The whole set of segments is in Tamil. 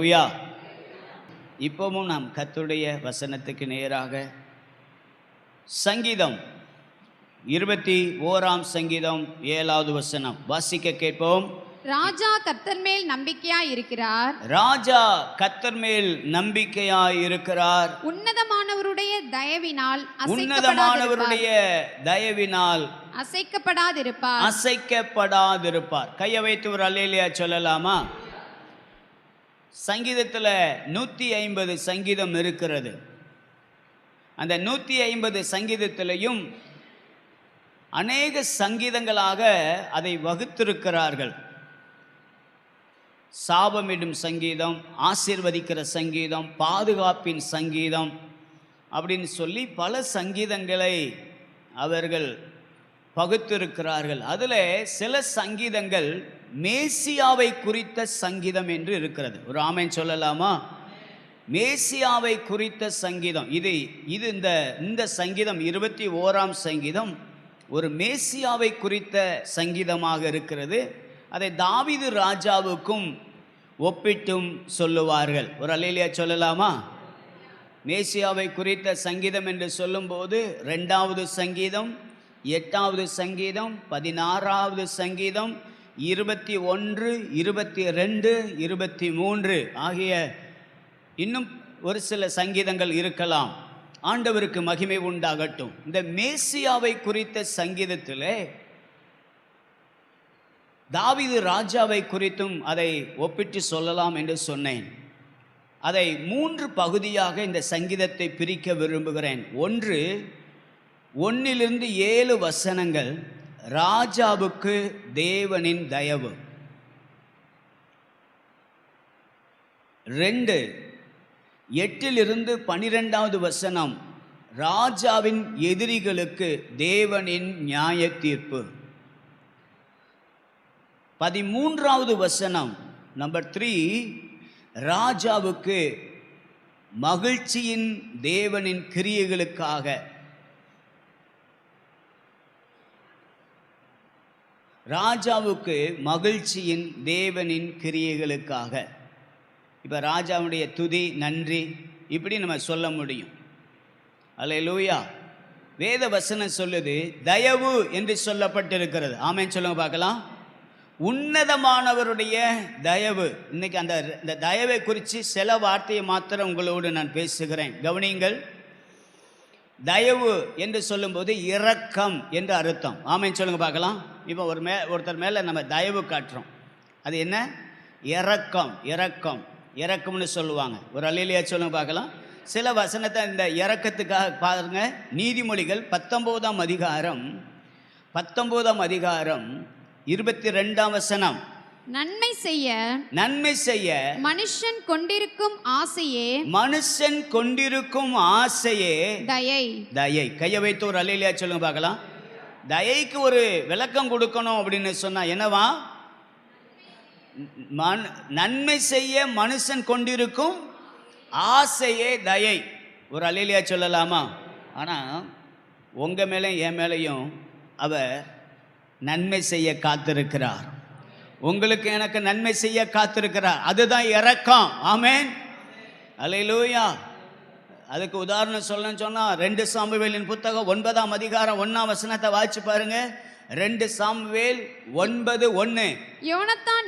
அல்லேலூயா. இப்பவும் நாம் கர்த்தருடைய வசனத்துக்கு நேராக சங்கீதம் 21 சங்கீதம் 7வது வசனம் வாசிக்க கேட்போம். ராஜா கர்த்தர் மேல் நம்பிக்கையாய் இருக்கிறார். ராஜா கர்த்தர் மேல் நம்பிக்கையாய் இருக்கிறார். உன்னதமானவருடைய தயவினால் அசைக்கப்படாதிருப்பார். கையை வைத்து ஒரு அல்லேலூயா சொல்லலாமா? சங்கீதத்தில் 150 சங்கீதம் இருக்கிறது. அந்த 150 சங்கீதத்திலையும் அநேக சங்கீதங்களாக அதை வகுத்திருக்கிறார்கள். சாபமிடும் சங்கீதம், ஆசீர்வதிக்கிற சங்கீதம், பாதுகாப்பின் சங்கீதம் அப்படின்னு சொல்லி பல சங்கீதங்களை அவர்கள் பகுத்திருக்கிறார்கள். அதில் சில சங்கீதங்கள் மேசியாவை குறித்த சங்கீதம் என்று இருக்கிறது. ஒரு ஆமென் சொல்லலாமா? மேசியாவை குறித்த சங்கீதம் இது இந்த சங்கீதம் 21 சங்கீதம் ஒரு மேசியாவை குறித்த சங்கீதமாக இருக்கிறது. அதை தாவீது ராஜாவுக்கும் ஒப்பிட்டும் சொல்லுவார்கள். ஒரு அல்லேலூயா சொல்லலாமா? மேசியாவை குறித்த சங்கீதம் என்று சொல்லும்போது 2வது சங்கீதம், 8வது சங்கீதம், 16வது சங்கீதம், 21, 22, 23 ஆகிய இன்னும் ஒரு சில சங்கீதங்கள் இருக்கலாம். ஆண்டவருக்கு மகிமை உண்டாகட்டும். இந்த மேசியாவை குறித்த சங்கீதத்திலே தாவீது ராஜாவை குறித்தும் அதை ஒப்பிட்டு சொல்லலாம் என்று சொன்னேன். அதை 3 பகுதியாக இந்த சங்கீதத்தை பிரிக்க விரும்புகிறேன். 1 7 வசனங்கள் ராஜாவுக்கு தேவனின் தயவு. 2 8 12வது வசனம் ராஜாவின் எதிரிகளுக்கு தேவனின் நியாய தீர்ப்பு. 13வது வசனம் நம்பர் 3 ராஜாவுக்கு மகிழ்ச்சியின் தேவனின் கிரியைகளுக்காக. ராஜாவுக்கு மகிழ்ச்சியின் தேவனின் கிரியைகளுக்காக. இப்போ ராஜாவுடைய துதி, நன்றி இப்படி நம்ம சொல்ல முடியும். அல்லேலூயா. வேத வசனம் சொல்லுது தயவு என்று சொல்லப்பட்டிருக்கிறது. ஆமென் சொல்லுங்க பார்க்கலாம். உன்னதமானவருடைய தயவு. இன்னைக்கு அந்த தயவை குறித்து சில வார்த்தையை மாத்திரம் உங்களோடு நான் பேசுகிறேன். கவனிங்கள். தயவு என்று சொல்லும்போது இரக்கம் என்று அர்த்தம். ஆமென் சொல்லுங்க பார்க்கலாம். இப்போ ஒருத்தர் மேலே நம்ம தயவு காட்டுறோம். அது என்ன? இரக்கம். இரக்கம்னு சொல்லுவாங்க. ஒரு அல்லேலூயா சொல்லுங்க பார்க்கலாம். சில வசனத்தை இந்த இரக்கத்துக்காக பாருங்க. நீதிமொழிகள் 19ஆம் அதிகாரம் 22ஆம் வசனம். நன்மை செய்ய மனுஷன் கொண்டிருக்கும் ஆசையே தயை. கையை வைத்து ஒரு அல்லேலூயா சொல்லுங்க பார்க்கலாம். தயைக்கு ஒரு விளக்கம் கொடுக்கணும் அப்படின்னு சொன்னா என்னவா? நன்மை செய்ய மனுஷன் கொண்டிருக்கும் ஆசையே தயை. ஒரு அல்லேலூயா சொல்லலாமா? ஆனால் உங்கள் மேலேயும் என் மேலேயும் அவர் நன்மை செய்ய காத்திருக்கிறார். உங்களுக்கு எனக்கு நன்மை செய்ய காத்திருக்கிறார். அதுதான் இரக்கம். ஆமென். அல்லேலூயா. அதுக்கு உதாரணம் சொல்லணும்னு சொன்னால் 2 சாமுவேலின் புத்தகம் 9ஆம் அதிகாரம் 1ஆம் வசனத்தை வாசிச்சு பாருங்க. 2 சாமுவேல் 9:1. யோனத்தான்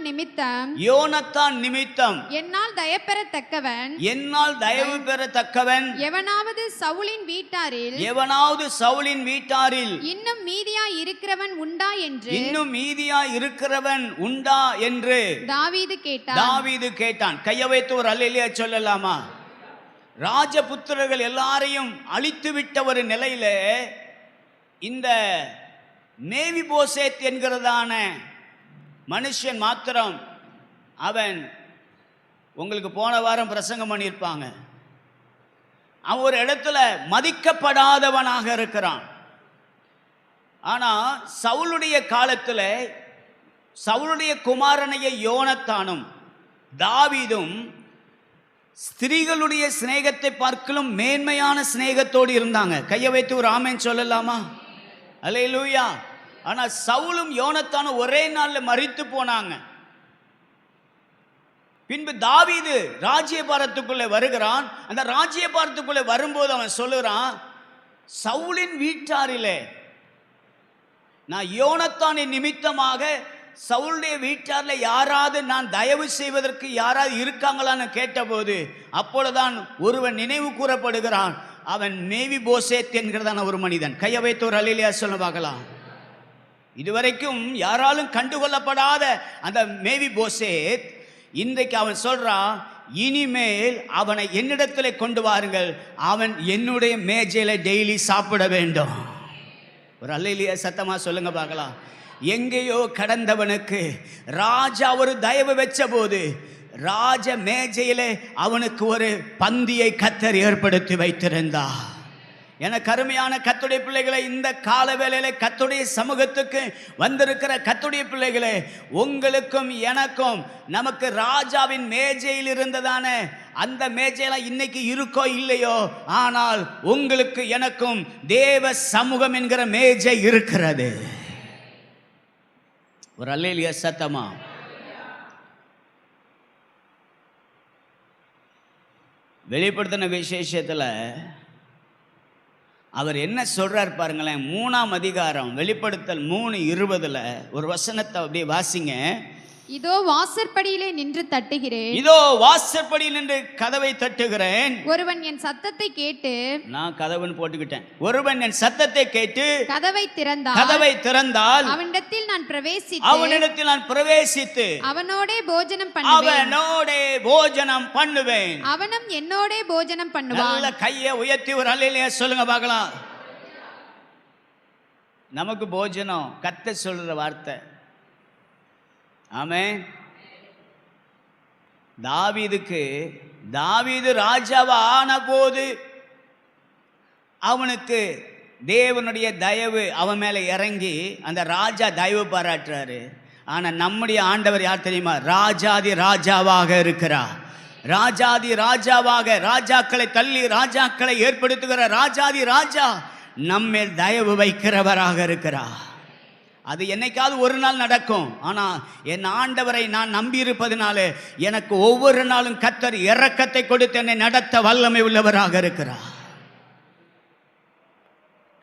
நிமித்தம் என்னால் தயவு பெறத்தக்கவன் எவனாவது சவுலின் வீட்டாரில் இன்னும் மீதியாய் இருக்கிறவன் உண்டா என்று தாவீது கேட்டான். கையை வைத்து ஒரு அல்லேலூயா சொல்லலாமா? ராஜபுத்திரர்கள் எல்லாரையும் அழித்து விட்ட ஒரு நிலையில இந்த மேவிபோசேத் என்கிறதான மனுஷன் மாத்திரம், அவன் உங்களுக்கு போன வாரம் பிரசங்கம் பண்ணியிருப்பாங்க, அவன் ஒரு இடத்துல மதிக்கப்படாதவனாக இருக்கிறான். ஆனால் சவுலுடைய காலத்தில் சவுலுடைய குமாரனைய யோனத்தானும் தாவீதும் ஸ்திரீகளுடைய சிநேகத்தை பார்க்கலும் மேன்மையான சிநேகத்தோடு இருந்தாங்க. கையை வைத்து ஒரு ஆமென் சொல்லலாமா? அல்லேலூயா. ஆனால் சவுலும் யோனத்தானும் ஒரே நாளில் மரித்து போனாங்க. பின்பு தாவீது ராஜ்யபாரத்துக்குள்ளே வருகிறான். அந்த ராஜ்யபாரத்துக்குள்ளே வரும்போது அவன் சொல்லுறான், சவுலின் வீட்டாரிலே நான் யோனத்தானின் நிமித்தமாக சவுளுடைய வீட்டாரில் யாராவது நான் தயவு செய்வதற்கு யாராவது இருக்காங்களான்னு கேட்டபோது அப்பொழுதுதான் ஒருவன் நினைவு கூறப்படுகிறான். அவன் மேவி போசேத் என்கிறதான ஒரு மனிதன். கையை வைத்து ஒரு அல்லேலூயா சொல்ல பார்க்கலாம். இதுவரைக்கும் யாராலும் கண்டுகொள்ளப்படாத அந்த மேவி போசேத் இன்றைக்கு அவன் சொல்றான், இனிமேல் அவனை என்னிடத்தில் கொண்டு வாருங்கள், அவன் என்னுடைய மேஜையில டெய்லி சாப்பிட வேண்டும். ஒரு அல்லேலூயா சத்தமா சொல்லுங்க பார்க்கலாம். எங்கேயோ கடந்தவனுக்கு ராஜா ஒரு தயவு வச்ச போது ராஜ மேஜையிலே அவனுக்கு ஒரு பந்தியை கர்த்தர் ஏற்படுத்தி வைத்திருந்தார். எனக்கு அருமையான கர்த்தருடைய பிள்ளைகளை, இந்த கால வேளையில கர்த்தருடைய சமூகத்துக்கு வந்திருக்கிற கர்த்தருடைய பிள்ளைகளே, உங்களுக்கும் எனக்கும் நமக்கு ராஜாவின் மேஜையில் இருந்ததான அந்த மேஜையில இன்னைக்கு இருக்கோ இல்லையோ, ஆனால் உங்களுக்கு எனக்கும் தேவ சமூகம் என்கிற மேஜை இருக்கிறது. ஒரு அல்லேலூயா சத்தமா. வெளிப்படுத்தின விசேஷத்துல அவர் என்ன சொல்றார் பாருங்களேன். 3ஆம் அதிகாரம் வெளிப்படுத்தல் 3:20 ஒரு வசனத்தை அப்படியே வாசிங்க. இதோ வாசற்படியிலே நின்று தட்டுகிறேன், இதோ வாசற்படியில் நின்று கதவை தட்டுகிறேன். ஒருவன் என் சத்தத்தை கேட்டு, நான் கதவுன்னு போட்டுக்கிட்டேன், ஒருவன் என் சத்தத்தை கேட்டு கதவை திறந்தால் அவனிடத்தில் நான் பிரவேசித்து அவனோடே போஜனம் பண்ணுவேன், அவனும் என்னோடே போஜனம் பண்ணுவான். நல்ல கையை உயர்த்தி ஒரு அல்லேலூயா சொல்லுங்க பார்க்கலாம். நமக்கு போஜனம் கர்த்தர் சொல்ற வார்த்தை. ஆமென். தாவீது ராஜாவா ஆன போது அவனுக்கு தேவனுடைய தயவு அவன் மேல இறங்கி அந்த ராஜா தயவு பாராட்டுறாரு. ஆனா நம்முடைய ஆண்டவர் யார் தெரியுமா? ராஜாதி ராஜாவாக இருக்கிறார். ராஜாதி ராஜாவாக ராஜாக்களை தள்ளி ராஜாக்களை ஏற்படுத்துகிற ராஜாதி ராஜா நம்மேல் தயவு வைக்கிறவராக இருக்கிறார். அது என்னைக்காவது ஒரு நாள் நடக்கும். ஆனால் என் ஆண்டவரை நான் நம்பி இருப்பதனால எனக்கு ஒவ்வொரு நாளும் கர்த்தர் இரக்கத்தை கொடுத்து என்னை நடத்த வல்லமை உள்ளவராக இருக்கிறார்.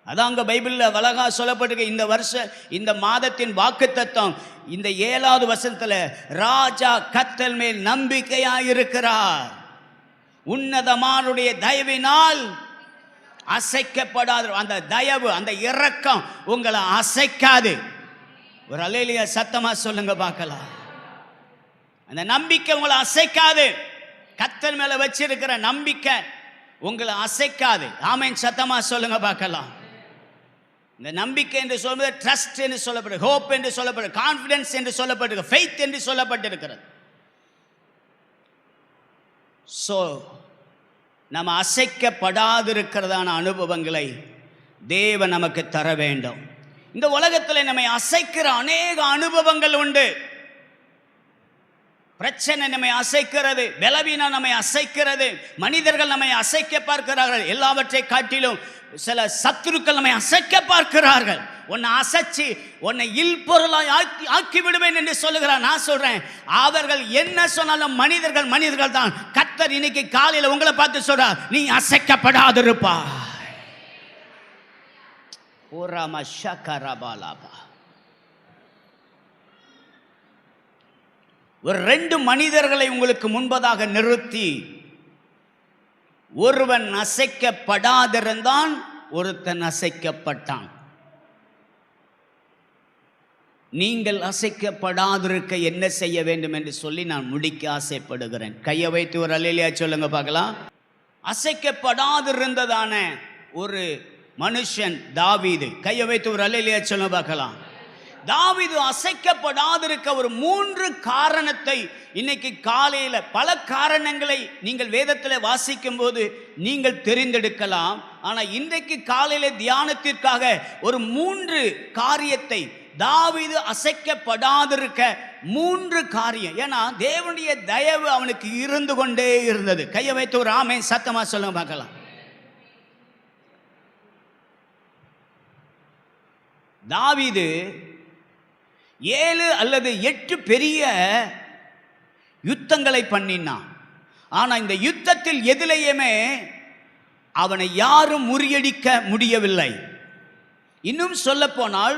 அதான் அங்க பைபிள்ல அழகா சொல்லப்பட்டிருக்க இந்த வருஷம் இந்த மாதத்தின் வாக்குத்தத்தம் இந்த 7வது வசனத்துல, ராஜா கர்த்தர் மேல் நம்பிக்கையாயிருக்கிறார், உன்னதமானுடைய தயவினால் அசைக்கப்படாது. அந்த தயவு அந்த இரக்கம் உங்களை அசைக்காது. ஒரு அல்லேலூயா சத்தமா சொல்லுங்க பார்க்கலாம். அந்த நம்பிக்கை உங்களை அசைக்காது. கர்த்தர் மேல வச்சிருக்கிற நம்பிக்கை உங்களை அசைக்காது. ஆமென் சத்தமா சொல்லுங்க பார்க்கலாம். இந்த நம்பிக்கை என்று சொல்வது ட்ரஸ்ட் என்று சொல்லப்படுது, ஹோப் என்று சொல்லப்படுது, கான்ஃபிடன்ஸ் என்று சொல்லப்படுது, ஃபெய்த் என்று சொல்லப்பட்டிருக்கிறது. ஸோ நம்ம அசைக்கப்படாதிருக்கிறதான அனுபவங்களை தேவன் நமக்கு தர வேண்டும். இந்த உலகத்தில் நம்மை அசைக்கிற அநேக அனுபவங்கள் உண்டு. பிரச்சனை நம்மை அசைக்கிறது, பலவீனம் நம்மை அசைக்கிறது, மனிதர்கள் நம்மை அசைக்க பார்க்கிறார்கள். எல்லாவற்றை காட்டிலும் சில சத்துருக்கள் நம்மை அசைக்க பார்க்கிறார்கள். உன்னை அசைச்சு உன்னை இல்பொருளாய் ஆக்கி விடுவேன் என்று சொல்லுகிறார். நான் சொல்றேன், அவர்கள் என்ன சொன்னாலும் மனிதர்கள் தான். கர்த்தர் இன்னைக்கு காலையில் உங்களை பார்த்து சொல்றார், நீ அசைக்கப்படாதிருப்பா. ஒரு 2 மனிதர்களை உங்களுக்கு முன்பதாக நிறுத்தி, ஒருவன் அசைக்கப்படாதிருந்தான், ஒருத்தன் அசைக்கப்பட்டான். நீங்கள் அசைக்கப்படாதிருக்க என்ன செய்ய வேண்டும் என்று சொல்லி நான் முடிக்க ஆசைப்படுகிறேன். கையை வைத்து ஒரு அல்லேலூயா சொல்லுங்க பார்க்கலாம். அசைக்கப்படாதிருந்ததான ஒரு மனுஷன் தாவீது. கையை வைத்து ஒரு அல்லேலூயா சொல்லுங்க பார்க்கலாம். தாவீது அசைக்கப்படாதிருக்க ஒரு 3 காரணத்தை இன்னைக்கு காலையில், பல காரணங்களை நீங்கள் வேதத்தில் வாசிக்கும் போது நீங்கள் தெரிந்தெடுக்கலாம். ஆனால் இன்றைக்கு காலையில் தியானத்திற்காக ஒரு 3 காரியத்தை, தாவீது அசைக்கப்படாதிருக்க 3 காரியம். ஏன்னா தேவனுடைய தயவு அவனுக்கு இருந்து கொண்டே இருந்தது. கையை வைத்து ஒரு ஆமென் சத்தமா சொல்லுங்க பார்க்கலாம். தாவீது 7 அல்லது 8 பெரிய யுத்தங்களை பண்ணினான். ஆனா இந்த யுத்தத்தில் எதிலேயுமே அவனை யாரும் முறியடிக்க முடியவில்லை. இன்னும் சொல்ல போனால்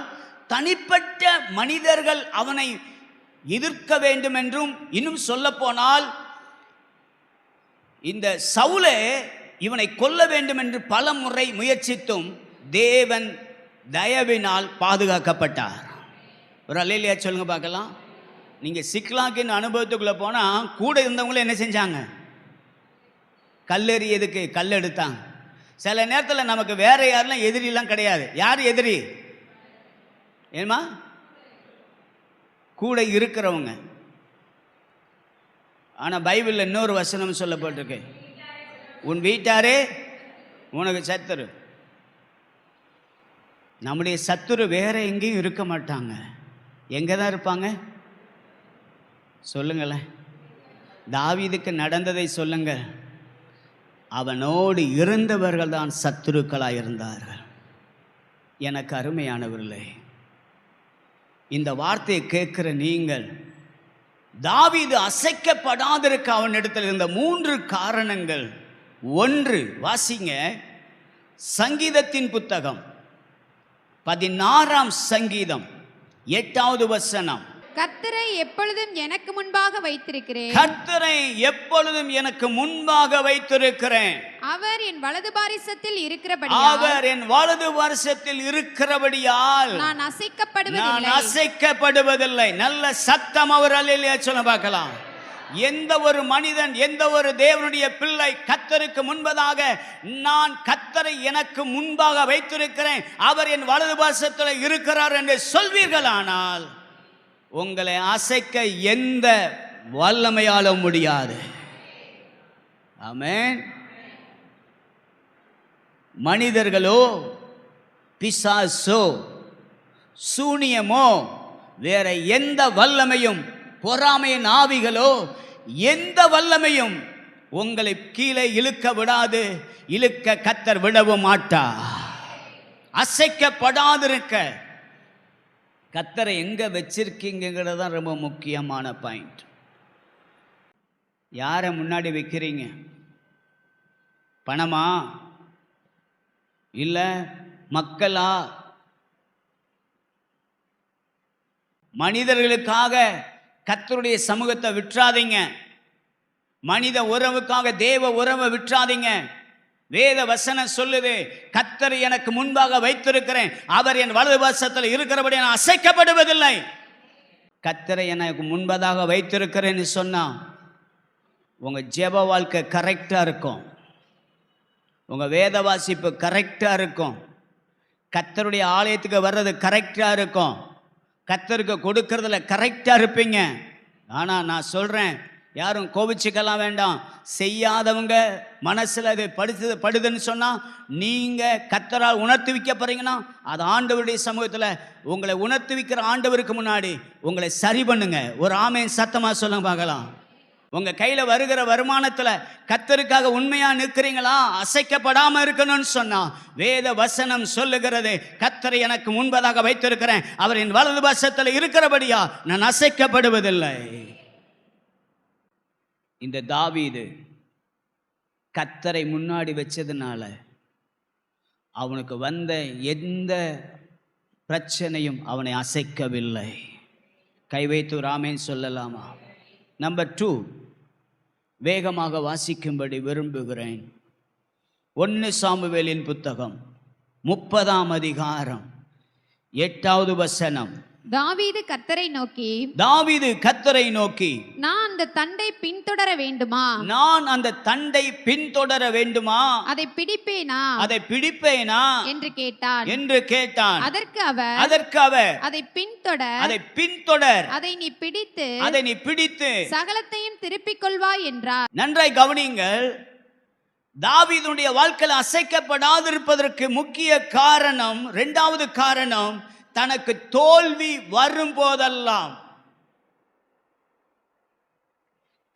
தனிப்பட்ட மனிதர்கள் அவனை எதிர்க்க வேண்டும் என்றும், இன்னும் சொல்ல போனால் இந்த சவுலே இவனை கொல்ல வேண்டும் என்று பல முறை முயற்சித்தும் தேவன் தயவினால் பாதுகாக்கப்பட்டார். ஒரு அல்லேலூயா சொல்லுங்க பார்க்கலாம். நீங்கள் சிக்லாக்கின் அனுபவத்துக்குள்ளே போனால் கூட இருந்தவங்களும் என்ன செஞ்சாங்க? கல்லெறியதுக்கு கல் எடுத்தாங்க. சில நேரத்தில் நமக்கு வேற யாரெல்லாம் எதிரிலாம் கிடையாது. யார் எதிரி? ஏமா? கூட இருக்கிறவங்க. ஆனால் பைபிளில் இன்னொரு வசனம் சொல்லப்பட்டிருக்கு, உன் வீட்டாரே உனக்கு சத்துரு. நம்முடைய சத்துரு வேற எங்கேயும் இருக்க மாட்டாங்க. எங்கே தான் இருப்பாங்க? சொல்லுங்களேன். தாவீதுக்கு நடந்ததை சொல்லுங்கள். அவனோடு இருந்தவர்கள் தான் சத்துருக்களாக இருந்தார்கள். எனக்கு அருமையானவர்களே, இந்த வார்த்தையை கேட்கிற நீங்கள், தாவீது அசைக்கப்படாதிருக்க அவனிடத்தில் இருந்த 3 காரணங்கள். 1, வாசிங்க சங்கீதத்தின் புத்தகம் 16ஆம் சங்கீதம் 8வது வசனம். கர்த்தரை எப்பொழுதும் எனக்கு முன்பாக வைத்திருக்கிறேன். கர்த்தரை எப்பொழுதும் எனக்கு முன்பாக வைத்திருக்கிறேன். அவர் என் வலது பாரிசத்தில் இருக்கிறபடியால், அவர் என் வலது வருஷத்தில் இருக்கிறபடியால் நான் அசைக்கப்படுவதில்லை. நல்ல சத்தம் அவர் அல்லேலூயா சொல்ல பார்க்கலாம். எந்த ஒரு மனிதன், எந்த ஒரு தேவனுடைய பிள்ளை கர்த்தருக்கு முன்பதாக, நான் கர்த்தரை எனக்கு முன்பாக வைத்திருக்கிறேன், அவர் என் வலது பாரிசத்தில் இருக்கிறார் என்று சொல்வீர்களானால் உங்களை அசைக்க எந்த வல்லமையாலும் முடியாது. ஆமென். மனிதர்களோ, பிசாசோ, சூனியமோ, வேற எந்த வல்லமையும், பொறாமையின் ஆவிகளோ, எந்த வல்லமையும் உங்களை கீழே இழுக்க விடாது. இழுக்க கர்த்தர் விடவும் மாட்டார். அசைக்கப்படாதிருக்க கர்த்தரை எங்க வச்சிருக்கீங்கிறது தான் ரொம்ப முக்கியமான பாயிண்ட். யாரை முன்னாடி வைக்கிறீங்க? பணமா, இல்லை மக்களா? மனிதர்களுக்காக கர்த்தருடைய சமூகத்தை விட்டுறாதீங்க. மனித உறவுக்காக தேவ உறவை விட்டுறாதீங்க. வேத வசனம் சொல்லுது, கர்த்தரை எனக்கு முன்பாக வைத்திருக்கிறேன், அவர் என் வலது பாரிசத்தில் இருக்கிறபடி நான் அசைக்கப்படுவதில்லை. கர்த்தரை எனக்கு முன்பதாக வைத்திருக்கிறேன்னு சொன்னா உங்க ஜெப வாழ்க்கை கரெக்டா இருக்கும், உங்க வேத வாசிப்பு கரெக்டா இருக்கும், கர்த்தருடைய ஆலயத்துக்கு வர்றது கரெக்டா இருக்கும், கர்த்தருக்கு கொடுக்கறதுல கரெக்டா இருப்பீங்க. ஆனா நான் சொல்றேன், யாரும் கோபிச்சுக்கலாம் வேண்டாம். செய்யாதவங்க மனசில் அது படுதுன்னு சொன்னால், நீங்கள் கர்த்தரால் உணர்த்துவிக்க போகிறீங்கன்னா அது ஆண்டவருடைய சமூகத்தில் உங்களை உணர்த்துவிக்கிற ஆண்டவருக்கு முன்னாடி உங்களை சரி பண்ணுங்க. ஒரு ஆமென் சத்தமாக சொல்லுங்க பார்க்கலாம். உங்கள் கையில் வருகிற வருமானத்தில் கர்த்தருக்காக உண்மையாக நிற்கிறீங்களா? அசைக்கப்படாமல் இருக்கணும்னு சொன்னால் வேத வசனம் சொல்லுகிறது, கர்த்தரை எனக்கு முன்பதாக வைத்திருக்கிறேன், அவர் என் வலது பாரிசத்தில் இருக்கிறபடியா நான் அசைக்கப்படுவதில்லை. இந்த தாவீது கர்த்தரை முன்னாடி வச்சதுனால அவனுக்கு வந்த எந்த பிரச்சனையும் அவனை அசைக்கவில்லை. கை வைத்து ஆமென் சொல்லலாமா? நம்பர் 2, வேகமாக வாசிக்கும்படி விரும்புகிறேன். 1 சாமுவேலின் புத்தகம் 30ஆம் அதிகாரம் 8வது வசனம். தாவீது கர்த்தரை நோக்கி, நான் அந்த தண்டை பின்தொடர வேண்டுமா? அதை பிடிப்பேனா என்று கேட்டான். அதற்கு அவர், அதை பின்தொடர், அதை நீ பிடித்து சகலத்தையும் திருப்பிக் கொள்வாய் என்றார். நன்றாய் கவனியுங்கள். தாவீதுடைய வாழ்க்கையில் அசைக்கப்படாதிருப்பதற்கு முக்கிய காரணம், 2வது காரணம், தனக்கு தோல்வி வரும் போதெல்லாம்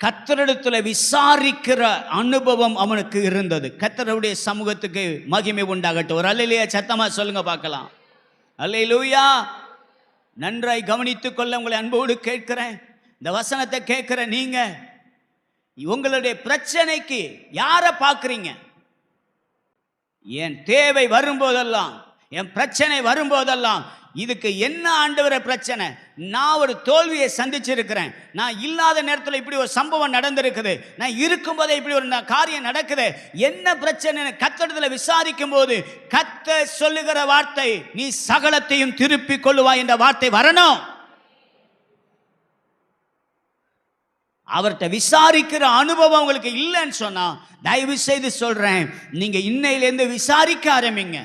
கர்த்தரிடத்தில் விசாரிக்கிற அனுபவம் அவனுக்கு இருந்தது. கர்த்தருடைய சமூகத்துக்கு மகிமை உண்டாகட்டும். ஒரு அல்லேலூயா சத்தமா சொல்லுங்க பார்க்கலாம். அல்லேலூயா. நன்றாய் கவனித்துக் கொள்ள உங்களை அன்போடு கேட்கிறேன். இந்த வசனத்தை கேட்கிற நீங்க உங்களுடைய பிரச்சனைக்கு யாரை பார்க்குறீங்க? என் தேவை வரும்போதெல்லாம், என் பிரச்சனை வரும்போதெல்லாம், இதுக்கு என்ன ஆண்டவரே பிரச்சனை? நான் ஒரு தோல்வியை சந்திச்சிருக்கிறேன், நான் இல்லாத நேரத்தில் இப்படி ஒரு சம்பவம் நடந்திருக்குது, நான் இருக்கும்போதே இப்படி ஒரு காரியம் நடக்குது, என்ன பிரச்சனை? கர்த்தரிடத்தில் விசாரிக்கும் போது கர்த்தர் சொல்லுகிற வார்த்தை, நீ சகலத்தையும் திருப்பிக் கொள்ளுவாய் என்ற வார்த்தை வரணும். அவர்கிட்ட விசாரிக்கிற அனுபவம் உங்களுக்கு இல்லைன்னு சொன்னா, தயவு செய்து சொல்றேன், நீங்க இன்னையிலேருந்து விசாரிக்க ஆரம்பிங்க.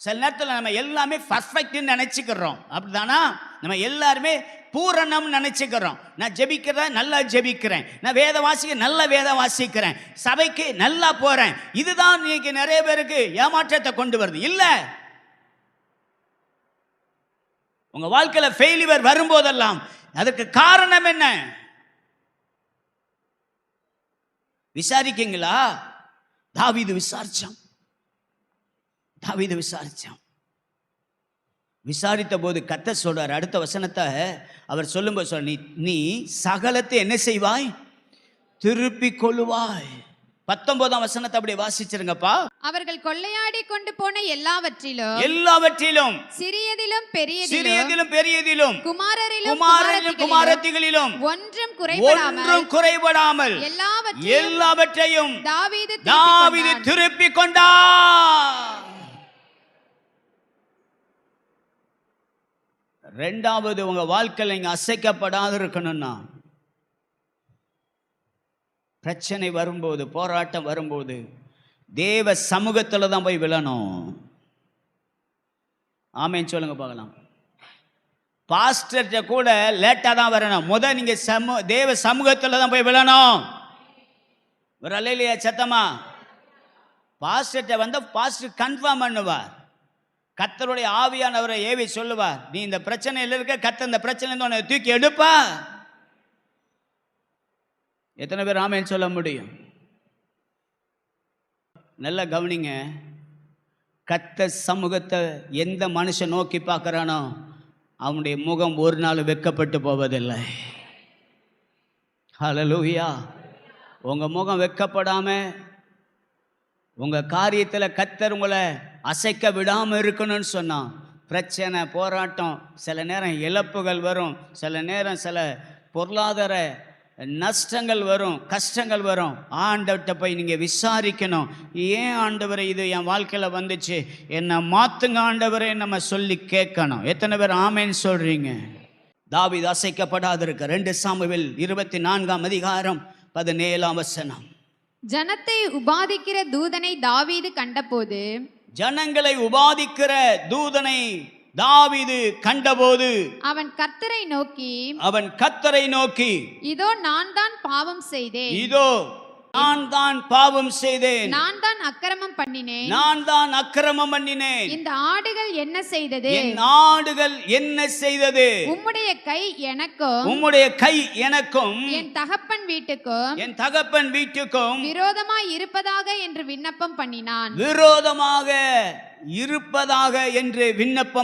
சில நேரத்தில் நம்ம எல்லாமே பர்ஃபெக்ட்னு நினைச்சுக்கிறோம், அப்படிதானா? நம்ம எல்லாருமே பூரணம் நினைச்சுக்கிறோம். நான் ஜெபிக்கிறேன், நல்லா ஜெபிக்கிறேன், நான் வேத வாசிக்க நல்லா வேத வாசிக்கிறேன், சபைக்கு நல்லா போறேன். இதுதான் இன்னைக்கு நிறைய பேருக்கு ஏமாற்றத்தை கொண்டு வருது. இல்ல, உங்க வாழ்க்கையில ஃபெயிலியர் வரும்போதெல்லாம் அதுக்கு காரணம் என்ன? விசாரிக்கீங்களா? தாவீது விசாரிச்சான். விசாரித்த போது கர்த்தர் சொல்றார், அடுத்த வசனத்தை அவர் சொல்லும்போது சொல்ற, நீ சகலத்தை என்ன செய்வாய்? திருப்பிக் கொள்ளுவாய். 19ஆம் வசனத்தை அப்படியே வாசிச்சிருங்கப்பா. அவர்கள் கொள்ளையாடி கொண்டு போன எல்லாவற்றிலும் சிறியதிலும் பெரியதிலும் குமாரரிலும் குமாரத்திகளிலும் ஒன்றும் குறைபடாமல் எல்லாவற்றையும் தாவீது திருப்பிக் கொண்டார். ரெண்டாவது, உங்க வாழ்க்கையில் நீங்க அசைக்கப்படாது இருக்கணும்னா, பிரச்சனை வரும்போது, போராட்டம் வரும்போது தேவ சமூகத்துல தான் போய் விழணும். ஆமென் சொல்லுங்க பார்க்கலாம். பாஸ்டர்கிட்ட கூட லேட்டா தான் வரணும், நீங்க தேவ சமூகத்துல தான் போய் விழணும். ஒரு அல்லேலூயா சத்தமா. பாஸ்டர்கிட்ட வந்த பாஸ்டர் கன்ஃபார்ம் பண்ணுவார், கர்த்தருடைய ஆவியானவரை ஏவி சொல்லுவார், நீ இந்த பிரச்சனையில் இருக்க, கர்த்தர் இந்த பிரச்சனை உன்னை தூக்கி எடுப்பா. எத்தனை பேர் ஆமென் சொல்ல முடியும்? நல்லா கவனிங்க. கர்த்தர் சமூகத்தை எந்த மனுஷன் நோக்கி பார்க்கறானோ அவனுடைய முகம் ஒரு நாள் வெட்கப்பட்டு போவதில்லை. ஹல்லேலூயா. உங்க முகம் வெட்கப்படாம, உங்க காரியத்தில் கர்த்தர் உங்களை அசைக்க விடாம இருக்கணும்னு சொன்னா, பிரச்சனை, போராட்டம், சில நேரம் இழப்புகள் வரும், சில நேரம் சில பொருளாதார நஷ்டங்கள் வரும், கஷ்டங்கள் வரும். ஆண்டவர்கிட்ட போய் நீங்க விசாரிக்கணும், ஏன் ஆண்டவரே இது என் வாழ்க்கையில வந்துச்சு, என்ன மாத்துங்க ஆண்டவரே நம்ம சொல்லி கேட்கணும். எத்தனை பேர் ஆமென் சொல்றீங்க? தாவீது அசைக்கப்படாது இருக்க. 2 சாமுவேல் 24ஆம் அதிகாரம் 17ஆம் வசனம். ஜனத்தை உபாதிக்கிற தூதனை தாவீது கண்டபோது, ஜனங்களை உபாதிக்கிற தூதனை தாவீது கண்டபோது அவன் கர்த்தரை நோக்கி, இதோ நான் தான் பாவம் செய்தேன், நான் தான் அக்கிரமம் பண்ணினேன், இந்த ஆடுகள் என்ன செய்தது, உம்முடைய கை எனக்கும் என் தகப்பன் வீட்டுக்கும் விரோதமாய் இருப்பதாக என்று விண்ணப்பம்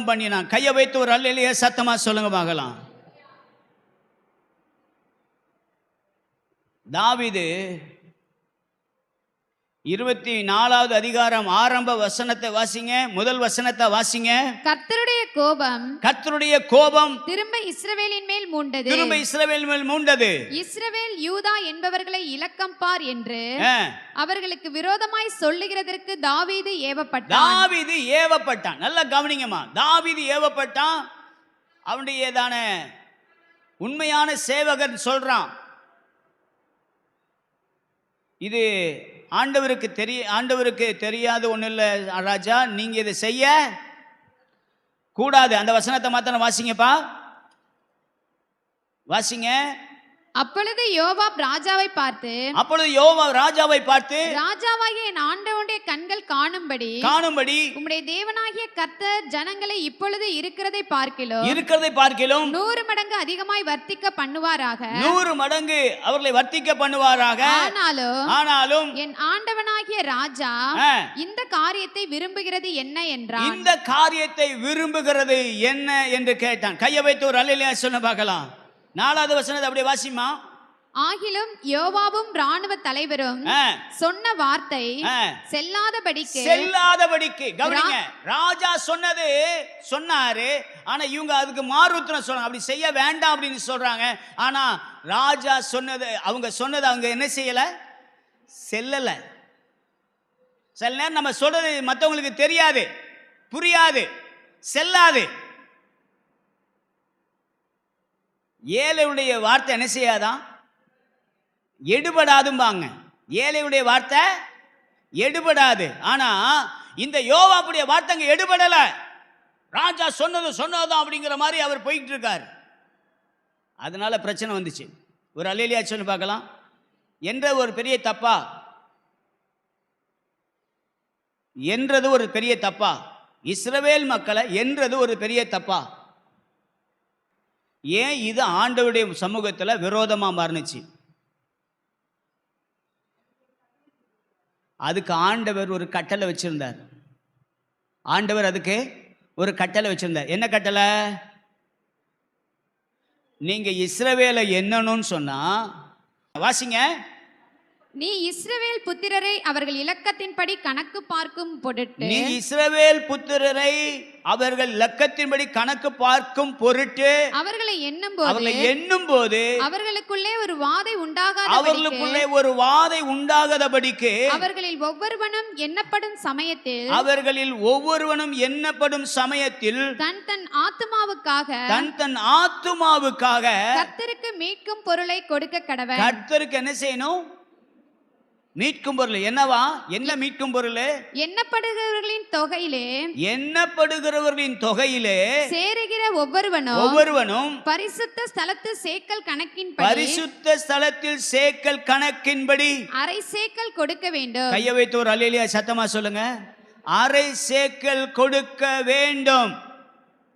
பண்ணினான். கையை வைத்து ஒரு அல்லேலூயா சத்தமா சொல்லுங்க பார்க்கலாம். தாவீது 24வது அதிகாரம் ஆரம்ப வசனத்தை வாசிங்க, முதல் வசனத்தை வாசிங்க. கர்த்தருடைய கோபம் திரும்ப இஸ்ரவேலின் மேல் மூண்டது. இஸ்ரவேல் யூதா என்பவர்களை இலக்கம் பார் என்று அவர்களுக்கு விரோதமாய் சொல்லுகிறதற்கு தாவீது ஏவப்பட்டான். நல்லா கவனிங்கம்மா. தாவீது ஏவப்பட்டான். அவனுடையதான உண்மையான சேவகன் சொல்றான், இது ஆண்டவருக்கு தெரியாத ஒன்றும் இல்லை ராஜா, நீங்க இதை செய்ய கூடாது. அந்த வசனத்தை மாத்திரம் வாசிங்கப்பா, வாசிங்க. அப்பொழுது யோவாப் ராஜாவை பார்த்து, ராஜாவாகிய என் ஆண்டவனுடைய கண்கள் காணும்படி உம்முடைய தேவனாகிய கர்த்தர் ஜனங்களை இப்பொழுது இருக்கிறதை பார்க்கிலும் 100 மடங்கு அதிகமாய் வர்த்திக்க பண்ணுவாராக. 100 மடங்கு அவர்களை வர்த்திக்க பண்ணுவாராக. ஆனாலும் என் ஆண்டவனாகிய ராஜா இந்த காரியத்தை விரும்புகிறது என்ன என்றான். இந்த காரியத்தை விரும்புகிறது என்ன என்று கேட்டான். கையை வைத்து ஒரு அல்லேலூயா சொல்ல பார்க்கலாம். 4வது வசனத்தை அப்படியே வாசிமா. ஆகிலும் யோவாபும் ராணுவ தலைவரும் சொன்ன வார்த்தை செல்லாதபடிக்கு கவனிங்க, ராஜா சொன்னாரு, ஆனா இவங்க அதுக்கு மாறுத்தரம் சொல்றாங்க, அப்படி செய்ய வேண்டாம் அப்படின்னு சொல்றாங்க. ஆனா ராஜா அவங்க சொன்னது அவங்க என்ன செய்யல, செல்லல. சில நேரம் நம்ம சொல்றது மற்றவங்களுக்கு தெரியாது, புரியாது, செல்லாது. ஏழையுடைய வார்த்தை என்ன செய்யாதான், எடுபடாதும்பாங்க. ஏழையுடைய வார்த்தை எடுபடாது. ஆனா இந்த யோவாபுடைய வார்த்தை அங்க எடுபடல. ராஜா சொன்னதுதான் அப்படிங்கிற மாதிரி அவர் போயிட்டு இருக்கார். அதனால பிரச்சனை வந்துச்சு. ஒரு அல்லேலூயா சொல்லி பார்க்கலாம். என்ற ஒரு பெரிய தப்பா, என்றது ஒரு பெரிய தப்பா, இஸ்ரவேல் மக்களை என்றது ஒரு பெரிய தப்பா. ஏன் இது ஆண்டவருடைய சமூகத்தில் விரோதமா மாறுனுச்சு? அதுக்கு ஆண்டவர் ஒரு கட்டளை வச்சிருந்தார். ஆண்டவர் அதுக்கு ஒரு கட்டளை வச்சிருந்தார். என்ன கட்டளை? நீங்க இஸ்ரவேலை எண்ணணும்னு சொன்னா வாசிங்க. நீ இஸ்ரவேல் புத்திரரை அவர்கள் இலக்கத்தின்படி கணக்கு பார்க்கும் பொருட்டு, நீ இஸ்ரவேல் புத்திரரை அவர்கள் இலக்கத்தின்படி கணக்கு பார்க்கும் பொருட்டு அவர்களை எண்ணும் போது அவர்களுக்குள்ளே ஒரு வாதை உண்டாகாதபடிக்கு அவர்களில் ஒவ்வொருவனும் எண்ணப்படும் சமயத்தில் தன் ஆத்துமாவுக்காக கர்த்தருக்கு மீட்கும் பொருளை கொடுக்க கடவன். கர்த்தருக்கு என்ன செய்யணும்? மீட்கும் பொருள். என்னவா? என்ன மீட்கும் பொருள்? எண்ணப்படுகிறவர்களின் தொகையிலே சேருகிற ஒவ்வொருவனும் பரிசுத்த ஸ்தலத்தில் சேக்கல் கணக்கின்படி அரை சேக்கல் கொடுக்க வேண்டும். கையை வைத்து ஒரு அல்லேலூயா சத்தமா சொல்லுங்க. அரை சேக்கல் கொடுக்க வேண்டும்.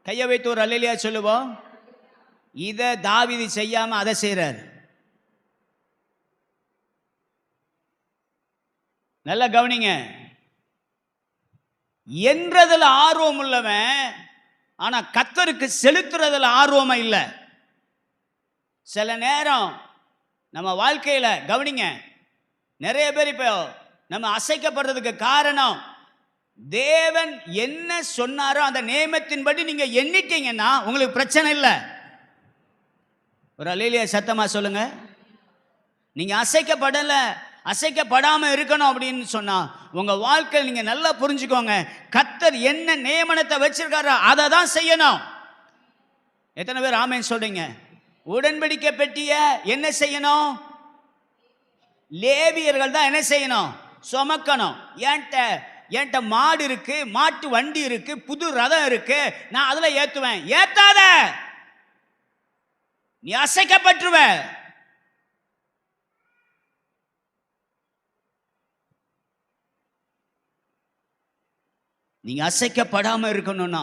கையை வைத்து ஒரு அல்லேலூயா சொல்லுவோம். இத தாவீது செய்யாம அதை செய்றார். நல்லா கவனிங்க. என்றதுல ஆர்வம் உள்ளவன், ஆனா கர்த்தருக்கு செலுத்துறதுல ஆர்வமா இல்ல. சில நேரம் நம்ம வாழ்க்கையில கவனிங்க, நிறைய பேர் இப்போ நம்ம அசைக்கப்படுறதுக்கு காரணம், தேவன் என்ன சொன்னாரோ அந்த நியமத்தின்படி நீங்க எண்ணிட்டீங்கன்னா உங்களுக்கு பிரச்சனை இல்லை. ஒரு அல்லேலூயா சத்தமா சொல்லுங்க. நீங்க அசைக்கப்படாம இருக்கணும் அப்படின்னு சொன்னா உங்க வாழ்க்கையில் நீங்க நல்லா புரிஞ்சுக்கோங்க, கர்த்தர் என்ன நியமனத்தை வச்சிருக்காரோ அதை தான் செய்யணும். எத்தனை பேர் ஆமென் சொல்றீங்க? உடன்படிக்கை பெட்டிய என்ன செய்யணும்? லேவியர்கள் தான் என்ன செய்யணும்? சுமக்கணும். என்கிட்ட மாடு இருக்கு, மாட்டு வண்டி இருக்கு, புது ரதம் இருக்கு, நான் அதுல ஏத்துவேன். ஏத்தாத, நீ அசைக்கப்பட்டுருவ. நீங்க அசைக்கப்படாம இருக்கணும்னா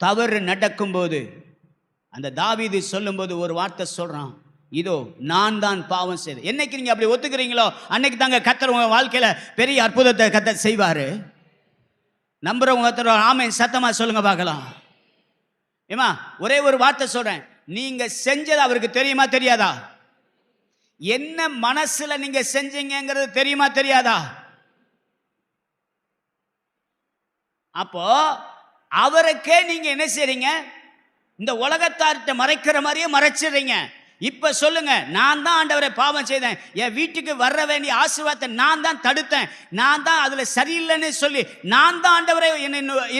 தவறு நடக்கும்போது அந்த தாவீது சொல்லும்போது ஒரு வார்த்தை சொல்றான், இதோ நான் தான் பாவம் செய்தேன். என்னைக்கு நீங்க அப்படி ஒத்துக்கிறீங்களோ அன்னைக்கு தாங்க கர்த்தர் உங்க வாழ்க்கையில பெரிய அற்புதத்தை கர்த்தர் செய்வாரு. நம்புறவங்க கர்த்தர் ஆமென் சத்தமா சொல்லுங்க பார்க்கலாம். ஏமா ஒரே ஒரு வார்த்தை சொல்றேன், நீங்க செஞ்சது அவருக்கு தெரியுமா தெரியாதா? என்ன மனசுல நீங்க செஞ்சீங்கிறது தெரியுமா தெரியாதா? அப்போ அவருக்கே நீங்க என்ன செய்றீங்க? இந்த உலகத்தார்கிட்ட மறைக்கிற மாதிரியே மறைச்சிடுறீங்க. இப்ப சொல்லுங்க, நான் தான் ஆண்டவரை பாவம் செய்தேன், என் வீட்டுக்கு வர வேண்டிய ஆசீர்வாதத்தை நான் தான் தடுத்தேன், நான் தான் அதுல சரியில்லைன்னு சொல்லி நான் தான் ஆண்டவரை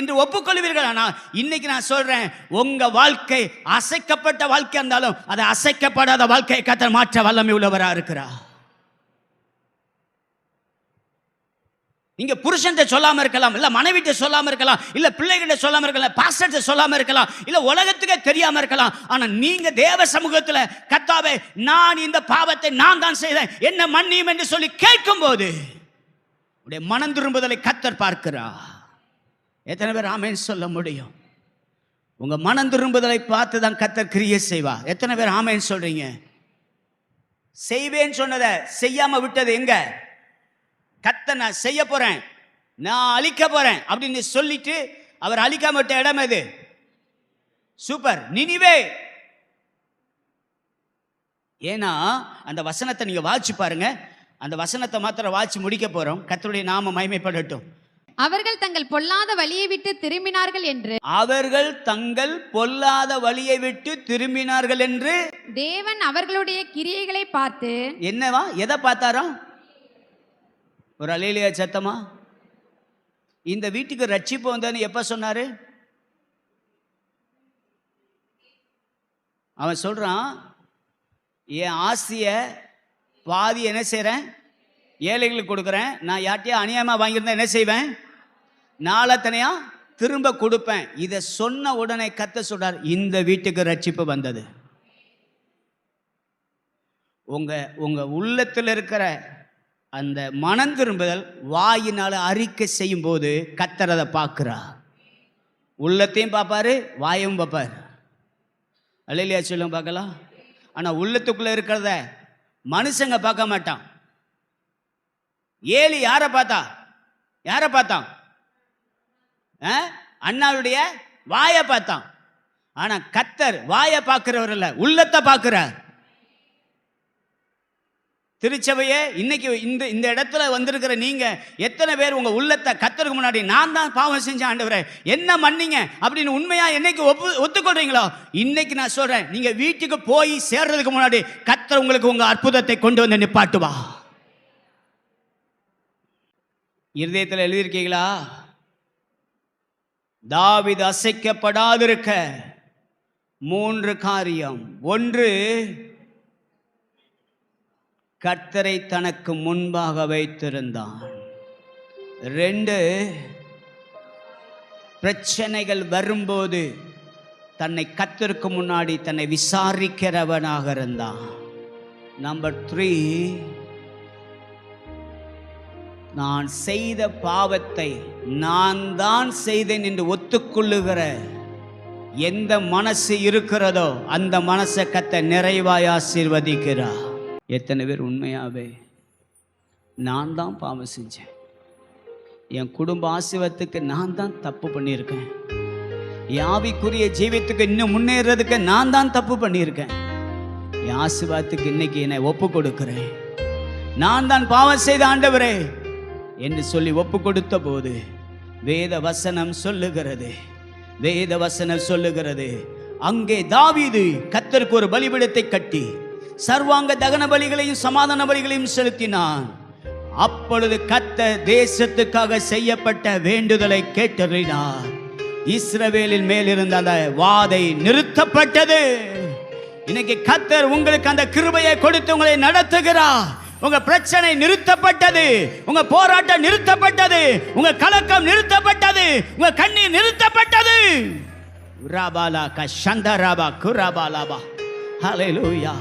என்று ஒப்புக்கொள்வீர்கள். ஆனால் இன்னைக்கு நான் சொல்றேன், உங்க வாழ்க்கை அசைக்கப்பட்ட வாழ்க்கை இருந்தாலும் அதை அசைக்கப்படாத வாழ்க்கையை கர்த்தர் மாற்ற வல்லமை உள்ளவரா இருக்கிறார். நீங்க புருஷன்ட்ட சொல்லாம இருக்கலாம், இல்ல மனைவிட்ட சொல்லாம இருக்கலாம், இல்ல பிள்ளைகிட்ட சொல்லாம இருக்கலாம், பாஸ்டர்ட்ட சொல்லாம இருக்கலாம், இல்ல உலகத்துக்கே தெரியாம இருக்கலாம். ஆனா நீங்க தேவ சமூகத்துல கர்த்தாவே நான் இந்த பாவத்தை நான் தான் செய்தேன், என்ன மன்னியும் என்று சொல்லி கேட்கும் போது உடைய மனம் திரும்புதலை கர்த்தர் பார்க்கிறார். எத்தனை பேர் ஆமென் சொல்ல முடியும்? உங்க மனம் திரும்புதலை பார்த்து தான் கர்த்தர் கிரியை செய்வார். எத்தனை பேர் ஆமென் சொல்றீங்க? செய்வேன்னு சொன்னதை செய்யாம விட்டது எங்க? கர்த்தர் நான் செய்ய போறேன், நான் அழிக்க போறேன் அப்படின்னு சொல்லிட்டு அவர் அழிக்காம விட்ட இடம் எது? சூப்பர், நினிவே. ஏன்னா அந்த வசனத்தை நீங்க வாட்சி பாருங்க. அந்த வசனத்தை மாத்திரம் வாட்சி முடிக்க போறோம். கர்த்தருடைய நாமம் மகிமைப்படட்டும். அவர்கள் தங்கள் பொல்லாத வழியை விட்டு திரும்பினார்கள் என்று, அவர்கள் தங்கள் பொல்லாத வழியை விட்டு திரும்பினார்கள் என்று தேவன் அவர்களுடைய கிரியைகளை பார்த்து, என்னவா எதை பார்த்தாரோ? ஒரு அல்லேலூயா சத்தமா? இந்த வீட்டுக்கு ரட்சிப்பு வந்தன்னு எப்ப சொன்னாரு? அவன் சொல்றான், என் ஆசிய பாதி என்ன செய்றேன்? ஏழைகளுக்கு கொடுக்குறேன். நான் யார்ட்டையா அநியாயமா வாங்கியிருந்தா என்ன செய்வேன்? நாளத்தனையா திரும்ப கொடுப்பேன். இதை சொன்ன உடனே கர்த்தர் சொல்றார், இந்த வீட்டுக்கு ரட்சிப்பு வந்தது. உங்க உள்ளத்தில் இருக்கிற அந்த மனம் திரும்புதல் வாயினால அறிக்கை செய்யும் போது கர்த்தர் அதை பார்க்கிறார். உள்ளத்தையும் பார்ப்பாரு, வாயும் பார்ப்பார். அல்லேலூயா சொல்லுங்க பார்க்கலாம். ஆனா உள்ளத்துக்குள்ள இருக்கிறத மனுஷங்க பார்க்க மாட்டான். ஏலி யாரை பார்த்தா? யாரை பார்த்தான்? அண்ணாவுடைய வாயை பார்த்தான். ஆனா கர்த்தர் வாயை பார்க்கிறவர் இல்ல, உள்ளத்தை பார்க்கிறார். திருச்சபையே, இன்னைக்கு இந்த இடத்துல வந்திருக்கிற நீங்க எத்தனை பேர் உங்க உள்ளத்தை கர்த்தருக்கு முன்னாடி, நான் தான் பாவம் செஞ்சேன் ஆண்டவரே என்ன மன்னிங்க அப்படின்னு உண்மையா என்னைக்கு ஒத்துக்கொள்றீங்களோ, இன்னைக்கு நான் சொல்றேன், நீங்க வீட்டுக்கு போய் சேர்றதுக்கு முன்னாடி கர்த்தர் உங்களுக்கு உங்க அற்புதத்தை கொண்டு வந்து நிப்பாட்டுவா. இருதயத்தில் எழுதியிருக்கீங்களா? தாவீது அசைக்கப்படாதிருக்க 3 காரியம். 1, கர்த்தரை தனக்கு முன்பாக வைத்திருந்தான். 2, பிரச்சனைகள் வரும்போது தன்னை கர்த்தருக்கு முன்னாடி தன்னை விசாரிக்கிறவனாக இருந்தான். நம்பர் 3, நான் செய்த பாவத்தை நான் தான் செய்தேன் என்று ஒத்துக்கொள்ளுகிற எந்த மனசு இருக்கிறதோ அந்த மனசை கர்த்தர் நிறைவாய் ஆசீர்வதிக்கிறார். எத்தனை பேர் உண்மையாவே நான் தான் பாவம் செஞ்சேன், என் குடும்ப ஆசீர்வாதத்துக்கு நான் தான் தப்பு பண்ணியிருக்கேன், என் ஆவிக்குரிய ஜீவியத்துக்கு இன்னும் முன்னேறதுக்கு நான் தான் தப்பு பண்ணியிருக்கேன், என் ஆசீர்வாதத்துக்கு இன்னைக்கு என்னை ஒப்பு கொடுக்கிறேன், நான் தான் பாவம் செய்த ஆண்டவரே என்று சொல்லி ஒப்பு கொடுத்த போது வேத வசனம் சொல்லுகிறது, அங்கே தாவீது கர்த்தருக்கு ஒரு பலிபீடத்தை கட்டி சர்வாங்க தகன பலிகளையும் சமாதான பலிகளையும் செலுத்தினான். அப்பொழுது கர்த்தர் தேசத்துக்காக செய்யப்பட்ட வேண்டுதலை கேட்டறினார். இஸ்ரவேலின் மேல் இருந்த அந்த வாதை நிறுத்தப்பட்டது. இன்னைக்கு கர்த்தர் உங்களுக்கு அந்த கிருபையை கொடுத்து உங்களை நடத்துகிறார். உங்க பிரச்சனை நிறுத்தப்பட்டது, உங்க போராட்டம் நிறுத்தப்பட்டது, உங்க கலக்கம் நிறுத்தப்பட்டது, உங்க கண்ணீர் நிறுத்தப்பட்டது. ராபாலா கஷந்தராபா குராபாலாபா. ஹல்லேலூயா.